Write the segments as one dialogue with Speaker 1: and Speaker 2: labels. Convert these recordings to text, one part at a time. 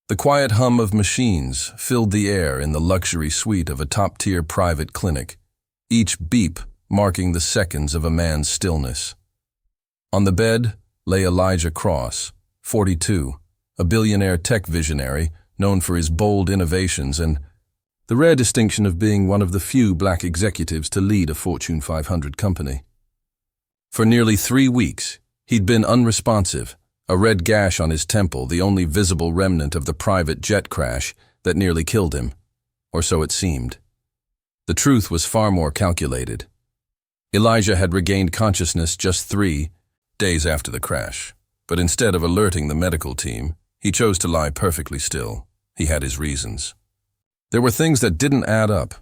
Speaker 1: The quiet hum of machines filled the air in the luxury suite of a top-tier private clinic, each beep marking the seconds of a man's stillness. On the bed lay Elijah Cross, 42, a billionaire tech visionary known for his bold innovations and the rare distinction of being one of the few black executives to lead a Fortune 500 company. For nearly 3 weeks, he'd been unresponsive, a red gash on his temple, the only visible remnant of the private jet crash that nearly killed him, or so it seemed. The truth was far more calculated. Elijah had regained consciousness just 3 days after the crash, but instead of alerting the medical team, he chose to lie perfectly still. He had his reasons. There were things that didn't add up,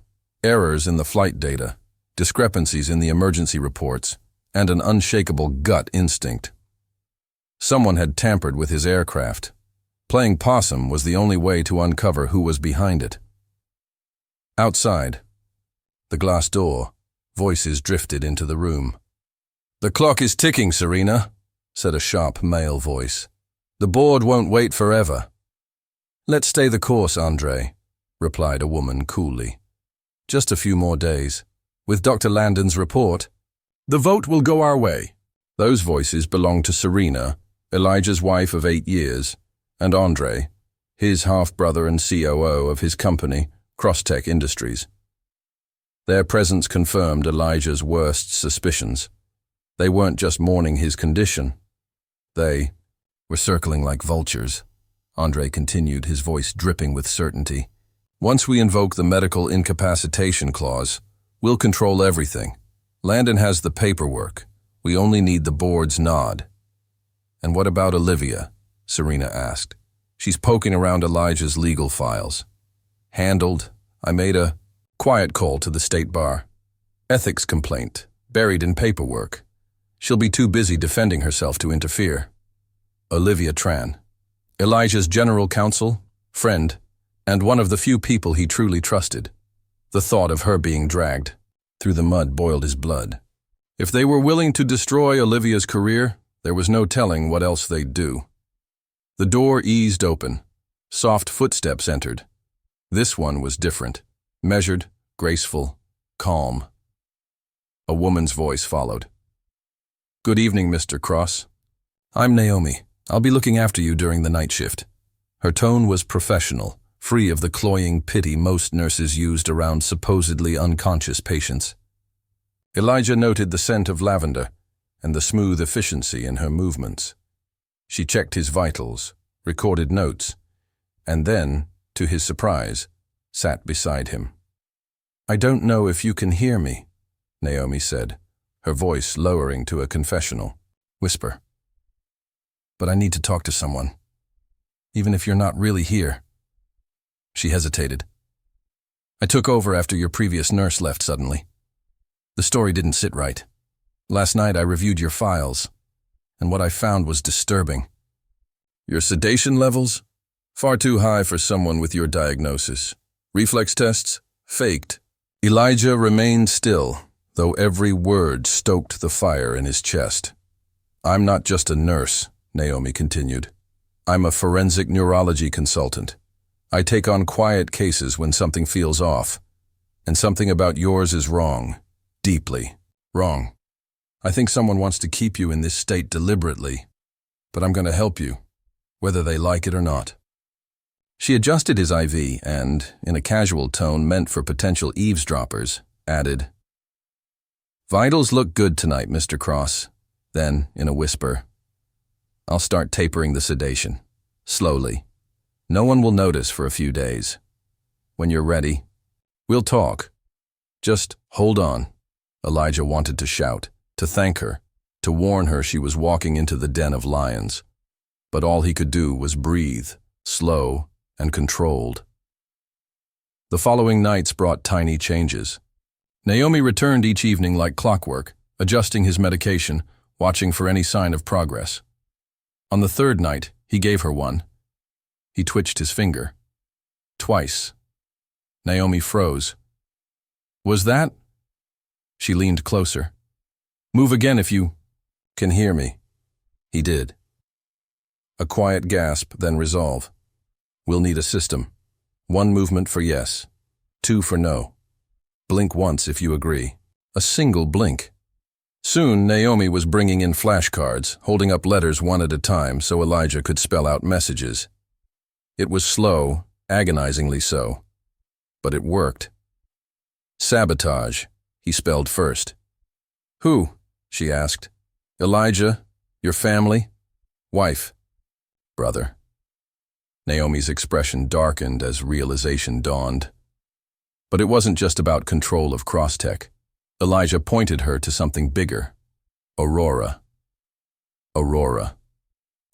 Speaker 1: errors in the flight data, discrepancies in the emergency reports, and an unshakable gut instinct. Someone had tampered with his aircraft. Playing possum was the only way to uncover who was behind it. Outside, the glass door, voices drifted into the room. "The clock is ticking, Serena," said a sharp male voice. "The board won't wait forever." "Let's stay the course, Andre," replied a woman coolly. "Just a few more days. With Dr. Landon's report, the vote will go our way." Those voices belonged to Serena, Elijah's wife of 8 years, and Andre, his half-brother and COO of his company, Crosstech Industries. Their presence confirmed Elijah's worst suspicions. They weren't just mourning his condition. They were circling like vultures. Andre continued, his voice dripping with certainty. "Once we invoke the medical incapacitation clause, we'll control everything. Landon has the paperwork. We only need the board's nod." "And what about Olivia?" Serena asked. "She's poking around Elijah's legal files." "Handled. I made a quiet call to the state bar. Ethics complaint, buried in paperwork. She'll be too busy defending herself to interfere." Olivia Tran, Elijah's general counsel, friend, and one of the few people he truly trusted. The thought of her being dragged through the mud boiled his blood. If they were willing to destroy Olivia's career, there was no telling what else they'd do. The door eased open. Soft footsteps entered. This one was different. Measured, graceful, calm. A woman's voice followed. "Good evening, Mr. Cross. I'm Naomi. I'll be looking after you during the night shift." Her tone was professional, free of the cloying pity most nurses used around supposedly unconscious patients. Elijah noted the scent of lavender and the smooth efficiency in her movements. She checked his vitals, recorded notes, and then, to his surprise, sat beside him. "I don't know if you can hear me," Naomi said, her voice lowering to a confessional whisper. "But I need to talk to someone, even if you're not really here." She hesitated. "I took over after your previous nurse left suddenly. The story didn't sit right. Last night I reviewed your files, and what I found was disturbing. Your sedation levels? Far too high for someone with your diagnosis. Reflex tests? Faked." Elijah remained still, though every word stoked the fire in his chest. "I'm not just a nurse," Naomi continued. "I'm a forensic neurology consultant. I take on quiet cases when something feels off, and something about yours is wrong. Deeply wrong. I think someone wants to keep you in this state deliberately, but I'm going to help you, whether they like it or not." She adjusted his IV and, in a casual tone meant for potential eavesdroppers, added, "Vitals look good tonight, Mr. Cross." Then, in a whisper, "I'll start tapering the sedation, slowly. No one will notice for a few days. When you're ready, we'll talk. Just hold on." Elijah wanted to shout, to thank her, to warn her she was walking into the den of lions. But all he could do was breathe, slow and controlled. The following nights brought tiny changes. Naomi returned each evening like clockwork, adjusting his medication, watching for any sign of progress. On the 3rd night, he gave her one. He twitched his finger. Twice. Naomi froze. "Was that?" She leaned closer. "Move again if you can hear me." He did. A quiet gasp, then resolve. We'll need a system. 1 movement for yes, 2 for no. Blink once if you agree. A single blink. Soon, Naomi was bringing in flashcards, holding up letters one at a time so Elijah could spell out messages. It was slow, agonizingly so. But it worked. Sabotage, he spelled first. Who? She asked. Elijah? Your family? Wife? Brother? Naomi's expression darkened as realization dawned. But it wasn't just about control of Crosstech. Elijah pointed her to something bigger. Aurora. Aurora.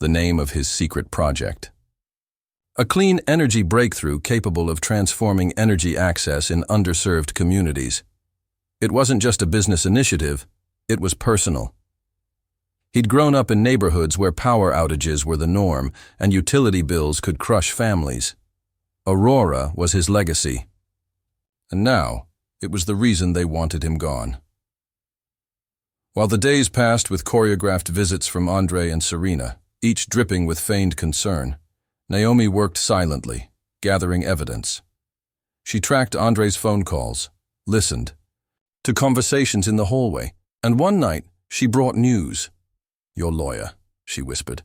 Speaker 1: The name of his secret project. A clean energy breakthrough capable of transforming energy access in underserved communities. It wasn't just a business initiative, it was personal. He'd grown up in neighborhoods where power outages were the norm and utility bills could crush families. Aurora was his legacy. And now, it was the reason they wanted him gone. While the days passed with choreographed visits from Andre and Serena, each dripping with feigned concern, Naomi worked silently, gathering evidence. She tracked Andre's phone calls, listened to conversations in the hallway, and one night she brought news. Your lawyer, she whispered.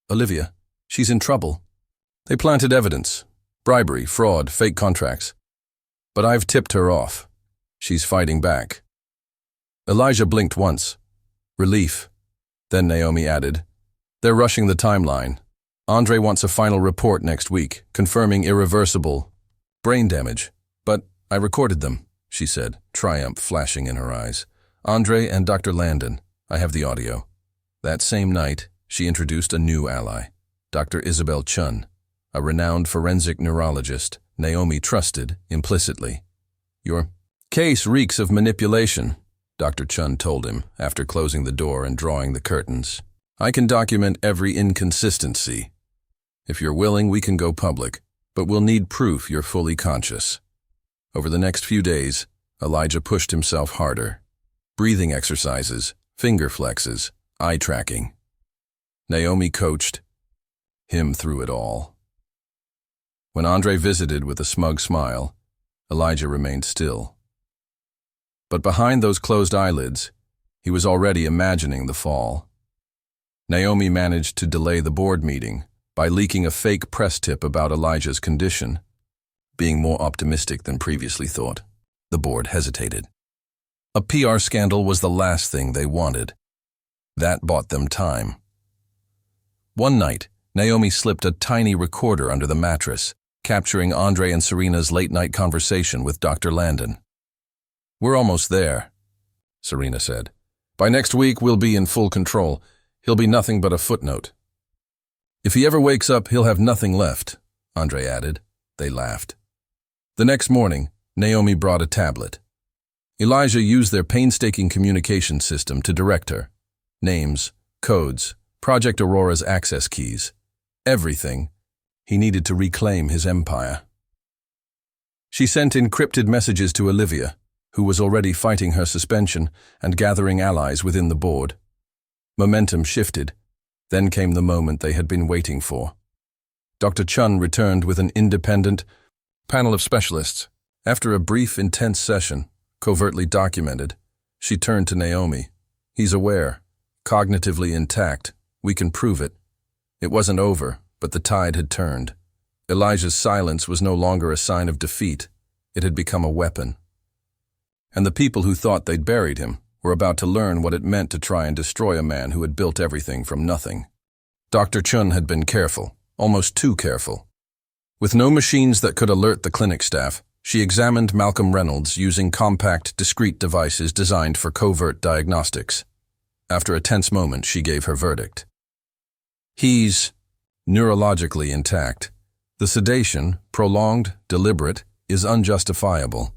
Speaker 1: Olivia, she's in trouble. They planted evidence, bribery, fraud, fake contracts. But I've tipped her off. She's fighting back. Elijah blinked once. Relief. Then Naomi added, they're rushing the timeline. Andre wants a final report next week, confirming irreversible brain damage. But I recorded them, she said, triumph flashing in her eyes. Andre and Dr. Landon, I have the audio. That same night, she introduced a new ally, Dr. Isabel Chun, a renowned forensic neurologist Naomi trusted implicitly. Your case reeks of manipulation, Dr. Chun told him after closing the door and drawing the curtains. I can document every inconsistency. If you're willing, we can go public, but we'll need proof you're fully conscious. Over the next few days, Elijah pushed himself harder. Breathing exercises, finger flexes, eye tracking. Naomi coached him through it all. When Andre visited with a smug smile, Elijah remained still. But behind those closed eyelids, he was already imagining the fall. Naomi managed to delay the board meeting by leaking a fake press tip about Elijah's condition. Being more optimistic than previously thought, the board hesitated. A PR scandal was the last thing they wanted. That bought them time. One night, Naomi slipped a tiny recorder under the mattress, capturing Andre and Serena's late-night conversation with Dr. Landon. We're almost there, Serena said. By next week, we'll be in full control. He'll be nothing but a footnote. If he ever wakes up, he'll have nothing left, Andre added. They laughed. The next morning, Naomi brought a tablet. Elijah used their painstaking communication system to direct her. Names, codes, Project Aurora's access keys. Everything. He needed to reclaim his empire. She sent encrypted messages to Olivia, who was already fighting her suspension and gathering allies within the board. Momentum shifted. Then came the moment they had been waiting for. Dr. Chun returned with an independent panel of specialists. After a brief, intense session, covertly documented, she turned to Naomi. He's aware, cognitively intact. We can prove it. It wasn't over, but the tide had turned. Elijah's silence was no longer a sign of defeat. It had become a weapon. And the people who thought they'd buried him were about to learn what it meant to try and destroy a man who had built everything from nothing. Dr. Chun had been careful, almost too careful. With no machines that could alert the clinic staff, she examined Malcolm Reynolds using compact, discrete devices designed for covert diagnostics. After a tense moment, she gave her verdict. He's neurologically intact. The sedation, prolonged, deliberate, is unjustifiable.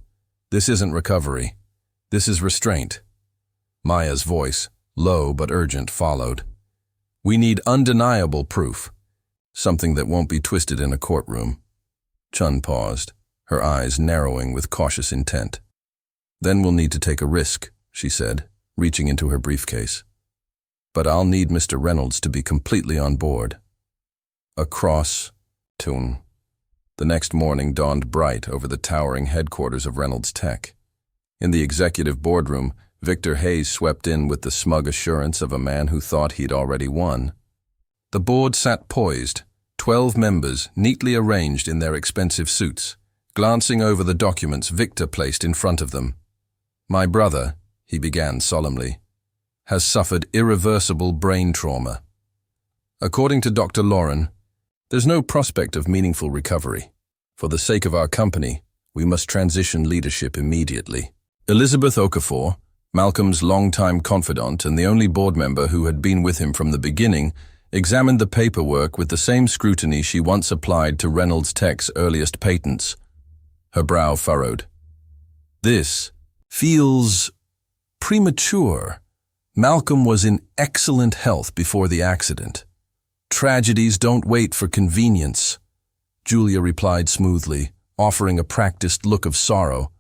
Speaker 1: This isn't recovery. This is restraint. Maya's voice, low but urgent, followed. We need undeniable proof. Something that won't be twisted in a courtroom. Chun paused, her eyes narrowing with cautious intent. Then we'll need to take a risk, she said, reaching into her briefcase. But I'll need Mr. Reynolds to be completely on board. A cross-tune The next morning dawned bright over the towering headquarters of Reynolds Tech. In the executive boardroom, Victor Hayes swept in with the smug assurance of a man who thought he'd already won. The board sat poised, 12 members neatly arranged in their expensive suits, glancing over the documents Victor placed in front of them. "My brother," he began solemnly, "has suffered irreversible brain trauma. According to Dr. Lauren, there's no prospect of meaningful recovery. For the sake of our company, we must transition leadership immediately." Elizabeth Okafor, Malcolm's longtime confidant and the only board member who had been with him from the beginning, examined the paperwork with the same scrutiny she once applied to Reynolds Tech's earliest patents. Her brow furrowed. "This feels premature. Malcolm was in excellent health before the accident. Tragedies don't wait for convenience," Julia replied smoothly, offering a practiced look of sorrow,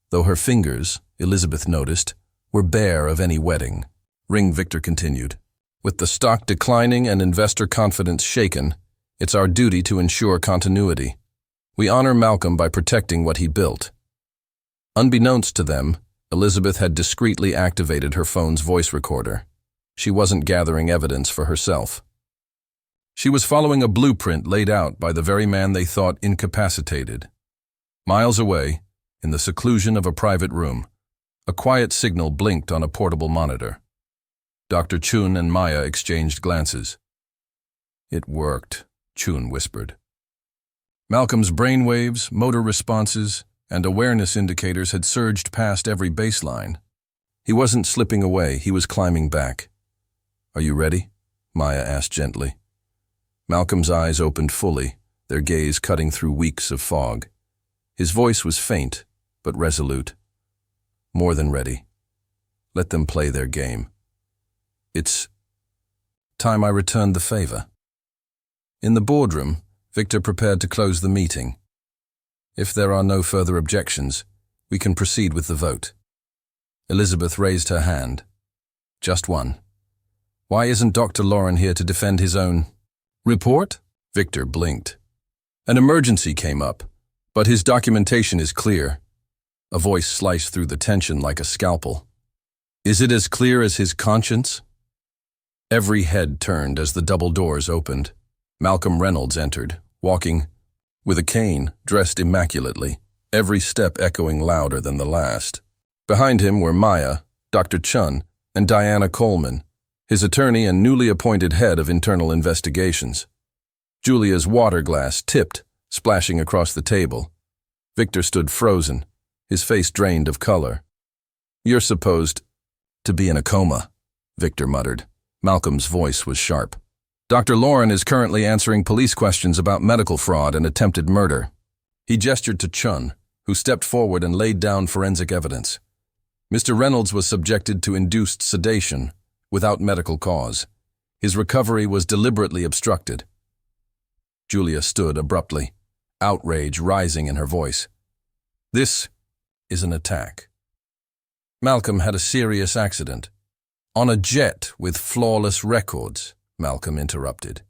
Speaker 1: though her fingers, Elizabeth noticed, were bare of any wetting. Victor continued. "With the stock declining and investor confidence shaken, it's our duty to ensure continuity. We honor Malcolm by protecting what he built." Unbeknownst to them, Elizabeth had discreetly activated her phone's voice recorder. She wasn't gathering evidence for herself. She was following a blueprint laid out by the very man they thought incapacitated. Miles away, in the seclusion of a private room, a quiet signal blinked on a portable monitor. Dr. Chun and Maya exchanged glances. "It worked," Chun whispered. Malcolm's brainwaves, motor responses, and awareness indicators had surged past every baseline. He wasn't slipping away, he was climbing back. "Are you ready?" Maya asked gently. Malcolm's eyes opened fully, their gaze cutting through weeks of fog. His voice was faint, but resolute. "More than ready. Let them play their game. It's time I returned the favor." In the boardroom, Victor prepared to close the meeting. "If there are no further objections, we can proceed with the vote." Elizabeth raised her hand. "Just one. Why isn't Dr. Lauren here to defend his own report?" Victor blinked. "An emergency came up, but his documentation is clear." A voice sliced through the tension like a scalpel. "Is it as clear as his conscience?" Every head turned as the double doors opened. Malcolm Reynolds entered, walking with a cane, dressed immaculately, every step echoing louder than the last. Behind him were Maya, Dr. Chun, and Diana Coleman, his attorney and newly appointed head of internal investigations. Julia's water glass tipped, splashing across the table. Victor stood frozen, his face drained of color. "You're supposed to be in a coma," Victor muttered. Malcolm's voice was sharp. "Dr. Lauren is currently answering police questions about medical fraud and attempted murder." He gestured to Chun, who stepped forward and laid down forensic evidence. Mr. Reynolds was subjected to induced sedation without medical cause. His recovery was deliberately obstructed. Julia stood abruptly, outrage rising in her voice. "This is an attack. Malcolm had a serious accident. On a jet with flawless records," Malcolm interrupted.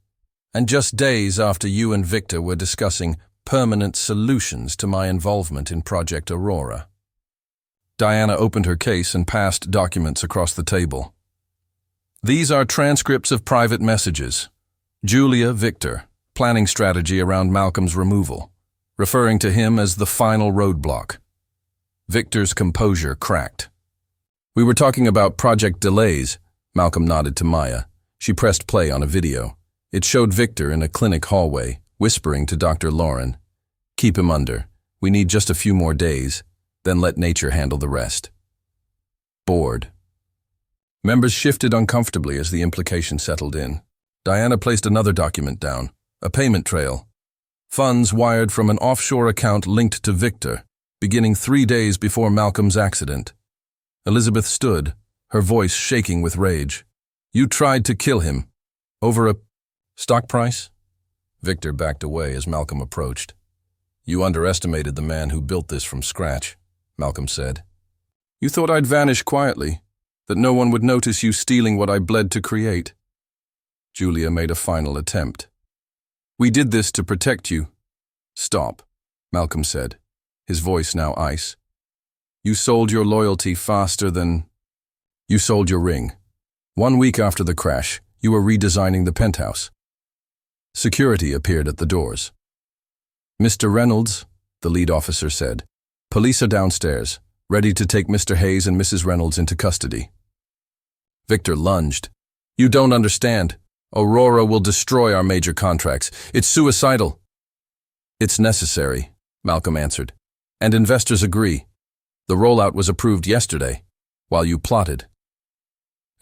Speaker 1: "And just days after you and Victor were discussing permanent solutions to my involvement in Project Aurora." Diana opened her case and passed documents across the table. "These are transcripts of private messages. Julia, Victor, planning strategy around Malcolm's removal, referring to him as the final roadblock." Victor's composure cracked. "We were talking about project delays," Malcolm nodded to Maya. She pressed play on a video. It showed Victor in a clinic hallway, whispering to Dr. Lauren, "Keep him under. We need just a few more days, then let nature handle the rest." Bored. Members shifted uncomfortably as the implication settled in. Diana placed another document down, a payment trail. Funds wired from an offshore account linked to Victor, beginning 3 days before Malcolm's accident. Elizabeth stood, her voice shaking with rage. "You tried to kill him. Over a stock price?" Victor backed away as Malcolm approached. "You underestimated the man who built this from scratch," Malcolm said. "You thought I'd vanish quietly, that no one would notice you stealing what I bled to create." Julia made a final attempt. "We did this to protect you, Stop, Malcolm said, his voice now ice. You sold your loyalty faster than... You sold your ring. 1 week after the crash, you were redesigning the penthouse. Security appeared at the doors. Mr. Reynolds, the lead officer said, police are downstairs, ready to take Mr. Hayes and Mrs. Reynolds into custody. Victor lunged. You don't understand. Aurora will destroy our major contracts. It's suicidal. It's necessary, Malcolm answered. And investors agree. The rollout was approved yesterday, while you plotted.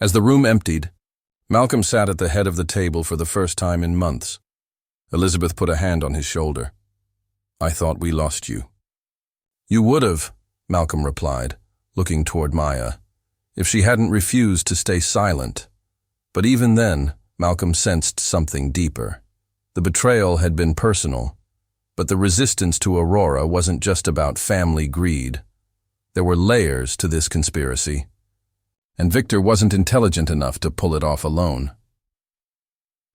Speaker 1: As the room emptied, Malcolm sat at the head of the table for the first time in months. Elizabeth put a hand on his shoulder. I thought we lost you. You would have, Malcolm replied, looking toward Maya, if she hadn't refused to stay silent. But even then, Malcolm sensed something deeper. The betrayal had been personal, but the resistance to Aurora wasn't just about family greed. There were layers to this conspiracy, and Victor wasn't intelligent enough to pull it off alone.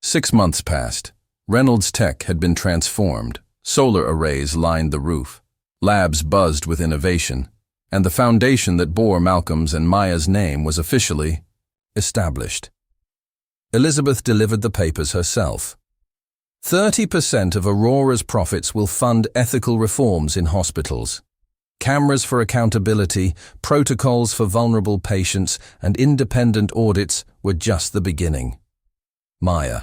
Speaker 1: 6 months passed. Reynolds' tech had been transformed. Solar arrays lined the roof. Labs buzzed with innovation, and the foundation that bore Malcolm's and Maya's name was officially established. Elizabeth delivered the papers herself. 30% of Aurora's profits will fund ethical reforms in hospitals. Cameras for accountability, protocols for vulnerable patients, and independent audits were just the beginning. Maya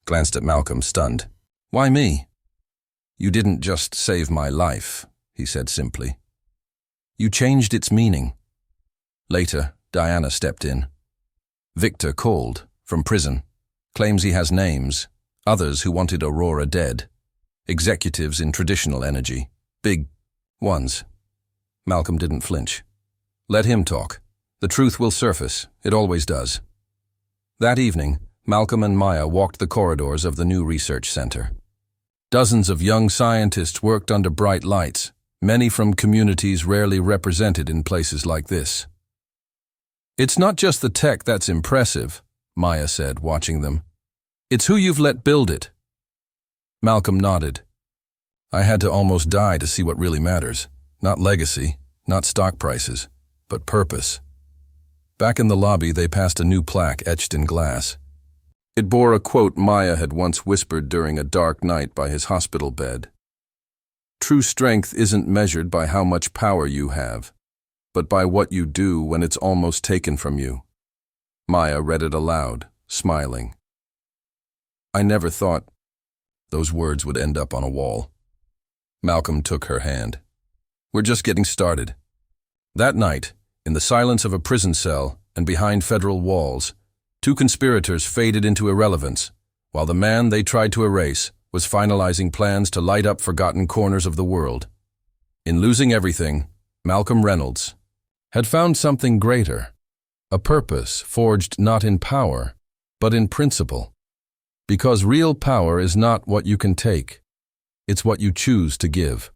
Speaker 1: glanced at Malcolm, stunned. Why me? You didn't just save my life, he said simply. You changed its meaning. Later, Diana stepped in. Victor called, from prison. Claims he has names. Others who wanted Aurora dead. Executives in traditional energy. Big ones. Malcolm didn't flinch. Let him talk. The truth will surface. It always does. That evening, Malcolm and Maya walked the corridors of the new research center. Dozens of young scientists worked under bright lights, many from communities rarely represented in places like this. It's not just the tech that's impressive, Maya said, watching them. It's who you've let build it. Malcolm nodded. I had to almost die to see what really matters. Not legacy, not stock prices, but purpose. Back in the lobby, they passed a new plaque etched in glass. It bore a quote Maya had once whispered during a dark night by his hospital bed. True strength isn't measured by how much power you have, but by what you do when it's almost taken from you. Maya read it aloud, smiling. I never thought those words would end up on a wall. Malcolm took her hand. We're just getting started. That night, in the silence of a prison cell and behind federal walls, 2 conspirators faded into irrelevance, while the man they tried to erase was finalizing plans to light up forgotten corners of the world. In losing everything, Malcolm Reynolds had found something greater, a purpose forged not in power, but in principle. Because real power is not what you can take, it's what you choose to give.